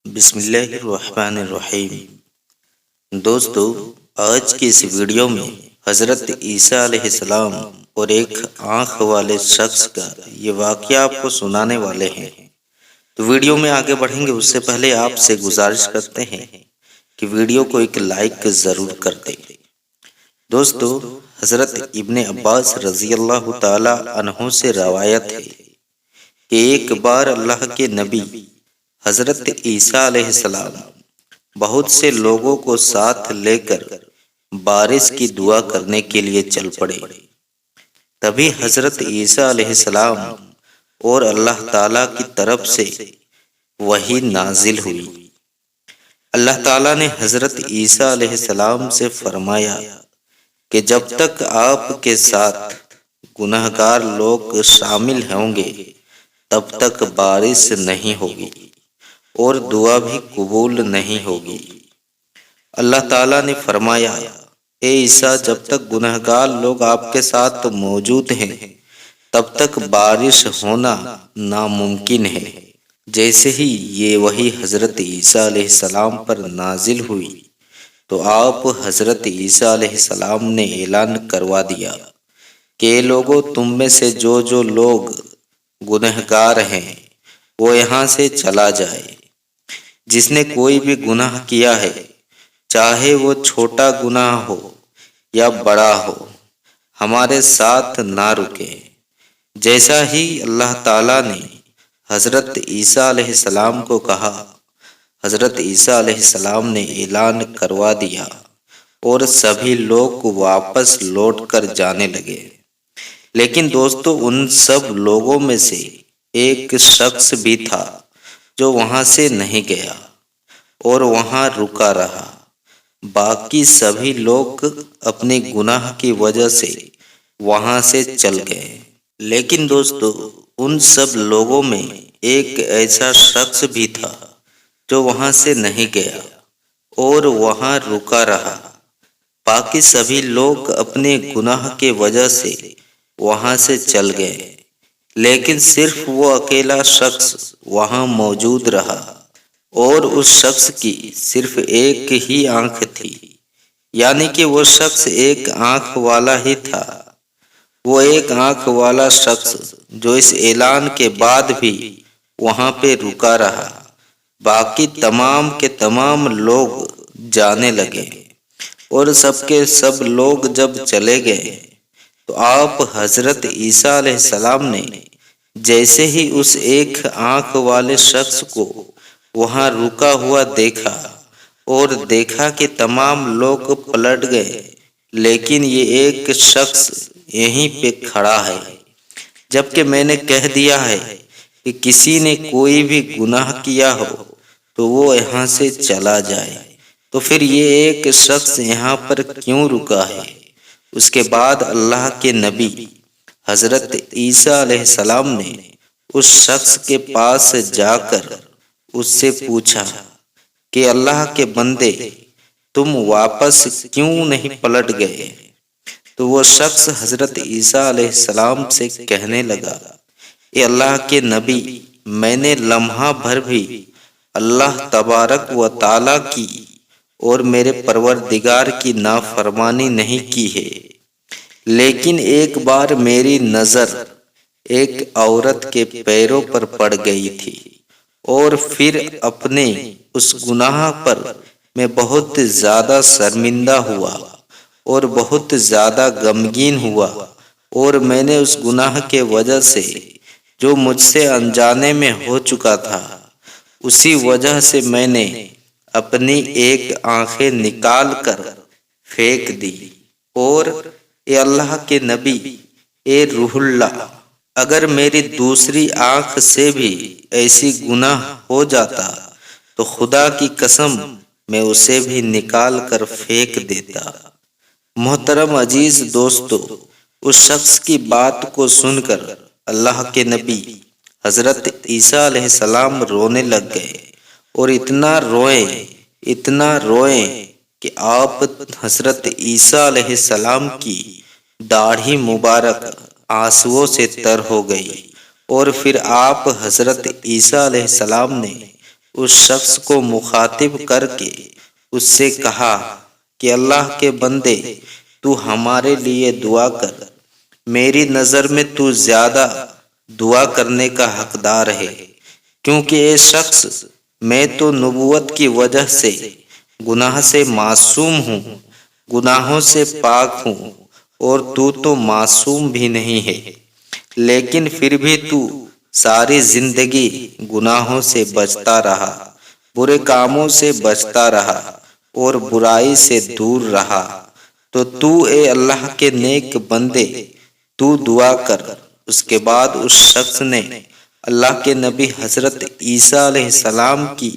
بسم اللہ الرحمن الرحیم۔ دوستو، آج کی اس ویڈیو میں حضرت عیسیٰ علیہ السلام اور ایک آنکھ والے شخص کا یہ واقعہ آپ کو سنانے والے ہیں۔ تو ویڈیو میں آگے بڑھیں گے اس سے پہلے آپ سے گزارش کرتے ہیں کہ ویڈیو کو ایک لائک ضرور کر دیں۔ دوستو، حضرت ابن عباس رضی اللہ تعالی عنہ سے روایت ہے کہ ایک بار اللہ کے نبی حضرت عیسیٰ علیہ السلام بہت سے لوگوں کو ساتھ لے کر بارش کی دعا کرنے کے لیے چل پڑے۔ تبھی حضرت عیسیٰ علیہ السلام اور اللہ تعالیٰ کی طرف سے وحی نازل ہوئی۔ اللہ تعالیٰ نے حضرت عیسیٰ علیہ السلام سے فرمایا کہ جب تک آپ کے ساتھ گنہگار لوگ شامل ہوں گے تب تک بارش نہیں ہوگی اور دعا بھی قبول نہیں ہوگی۔ اللہ تعالیٰ نے فرمایا، اے عیسیٰ، جب تک گنہگار لوگ آپ کے ساتھ موجود ہیں تب تک بارش ہونا ناممکن ہے۔ جیسے ہی یہ وحی حضرت عیسیٰ علیہ السلام پر نازل ہوئی تو آپ حضرت عیسیٰ علیہ السلام نے اعلان کروا دیا کہ اے لوگو، تم میں سے جو لوگ گنہگار ہیں وہ یہاں سے چلا جائے۔ جس نے کوئی بھی گناہ کیا ہے، چاہے وہ چھوٹا گناہ ہو یا بڑا ہو، ہمارے ساتھ نہ رکے۔ جیسا ہی اللہ تعالیٰ نے حضرت عیسیٰ علیہ السلام کو کہا، حضرت عیسیٰ علیہ السلام نے اعلان کروا دیا اور سبھی لوگ واپس لوٹ کر جانے لگے۔ لیکن دوستو، ان سب لوگوں میں سے ایک شخص بھی تھا جو وہاں سے نہیں گیا اور وہاں رکا رہا۔ باقی سبھی لوگ اپنے گناہ کی وجہ سے وہاں سے چل گئے۔ لیکن دوستو، ان سب لوگوں میں ایک ایسا شخص بھی تھا جو وہاں سے نہیں گیا اور وہاں رکا رہا۔ باقی سبھی لوگ اپنے گناہ کی وجہ سے وہاں سے چل گئے، لیکن صرف وہ اکیلا شخص وہاں موجود رہا، اور اس شخص کی صرف ایک ہی آنکھ تھی، یعنی کہ وہ شخص ایک آنکھ والا ہی تھا۔ وہ ایک آنکھ والا شخص جو اس اعلان کے بعد بھی وہاں پہ رکا رہا۔ باقی تمام کے تمام لوگ جانے لگے اور سب کے سب لوگ جب چلے گئے تو آپ حضرت عیسیٰ علیہ السلام نے جیسے ہی اس ایک آنکھ والے شخص کو وہاں رکا ہوا دیکھا اور دیکھا کہ تمام لوگ پلٹ گئے، لیکن یہ ایک شخص یہیں پہ کھڑا ہے۔ جبکہ میں نے کہہ دیا ہے کہ کسی نے کوئی بھی گناہ کیا ہو تو وہ یہاں سے چلا جائے، تو پھر یہ ایک شخص یہاں پر کیوں رکا ہے؟ اس کے بعد اللہ کے نبی حضرت عیسیٰ علیہ السلام نے اس شخص کے پاس جا کر اس سے پوچھا کہ اللہ کے بندے، تم واپس کیوں نہیں پلٹ گئے؟ تو وہ شخص حضرت عیسیٰ علیہ السلام سے کہنے لگا، اے اللہ کے نبی، میں نے لمحہ بھر بھی اللہ تبارک و تعالیٰ کی اور میرے پروردگار کی نافرمانی نہیں کی ہے، لیکن ایک بار میری نظر ایک عورت کے پیروں پر پڑ گئی تھی، اور پھر اپنے اس گناہ پر میں بہت زیادہ شرمندہ ہوا اور بہت زیادہ غمگین ہوا، اور میں نے اس گناہ کے وجہ سے جو مجھ سے انجانے میں ہو چکا تھا، اسی وجہ سے میں نے اپنی ایک آنکھیں نکال کر پھینک دی۔ اور اے اللہ کے نبی، اے روح اللہ، اگر میری دوسری آنکھ سے بھی ایسی گناہ ہو جاتا تو خدا کی قسم میں اسے بھی نکال کر پھینک دیتا۔ محترم عزیز دوستو، اس شخص کی بات کو سن کر اللہ کے نبی حضرت عیسیٰ علیہ السلام رونے لگ گئے، اور اتنا روئے کہ آپ حضرت عیسیٰ علیہ السلام کی داڑھی مبارک آنسوؤں سے تر ہو گئی، اور پھر آپ حضرت عیسیٰ علیہ السلام نے اس شخص کو مخاطب کر کے اس سے کہا کہ اللہ کے بندے تو ہمارے لیے دعا کر، میری نظر میں تو زیادہ دعا کرنے کا حقدار ہے، کیونکہ اے شخص میں تو نبوت کی وجہ سے گناہ سے معصوم ہوں، گناہوں سے پاک ہوں، اور تو معصوم بھی نہیں ہے، لیکن پھر بھی تو ساری زندگی گناہوں سے بچتا رہا، برے کاموں سے بچتا رہا اور برائی سے دور رہا، تو اے اللہ کے نیک بندے تو دعا کر۔ اس کے بعد اس شخص نے اللہ کے نبی حضرت عیسیٰ علیہ السلام کی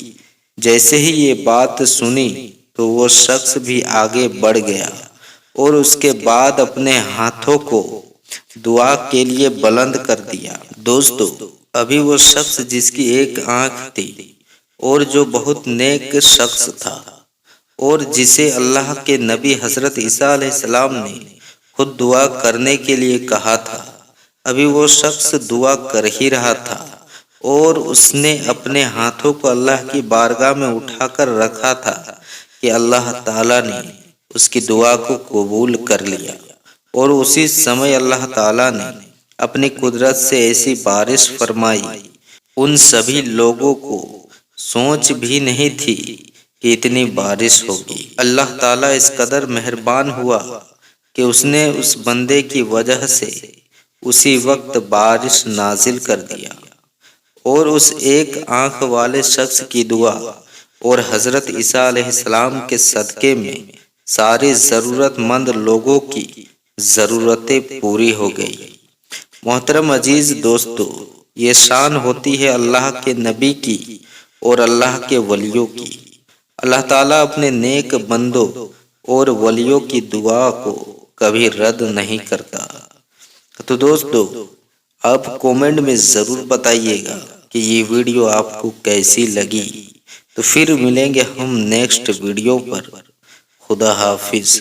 جیسے ہی یہ بات سنی تو وہ شخص بھی آگے بڑھ گیا اور اس کے بعد اپنے ہاتھوں کو دعا کے لیے بلند کر دیا۔ دوستو، ابھی وہ شخص جس کی ایک آنکھ تھی اور جو بہت نیک شخص تھا اور جسے اللہ کے نبی حضرت عیسیٰ علیہ السلام نے خود دعا کرنے کے لیے کہا تھا، ابھی وہ شخص دعا کر ہی رہا تھا اور اس نے اپنے ہاتھوں کو اللہ کی بارگاہ میں اٹھا کر رکھا تھا کہ اللہ تعالیٰ نے اس کی دعا کو قبول کر لیا، اور اسی سمے اللہ تعالیٰ نے اپنی قدرت سے ایسی بارش فرمائی، ان سبھی لوگوں کو سوچ بھی نہیں تھی کہ اتنی بارش ہوگی۔ اللہ تعالیٰ اس قدر مہربان ہوا کہ اس نے اس بندے کی وجہ سے اسی وقت بارش نازل کر دیا، اور اس ایک آنکھ والے شخص کی دعا اور حضرت عیسیٰ علیہ السلام کے صدقے میں ساری ضرورت مند لوگوں کی ضرورتیں پوری ہو گئی۔ محترم عزیز دوستو، یہ شان ہوتی ہے اللہ کے نبی کی اور اللہ کے ولیوں کی۔ اللہ تعالیٰ اپنے نیک بندوں اور ولیوں کی دعا کو کبھی رد نہیں کرتا۔ تو دوستو، آپ کومنٹ میں ضرور بتائیے گا کہ یہ ویڈیو آپ کو کیسی لگی۔ تو پھر ملیں گے ہم نیکسٹ ویڈیو پر۔ خدا حافظ۔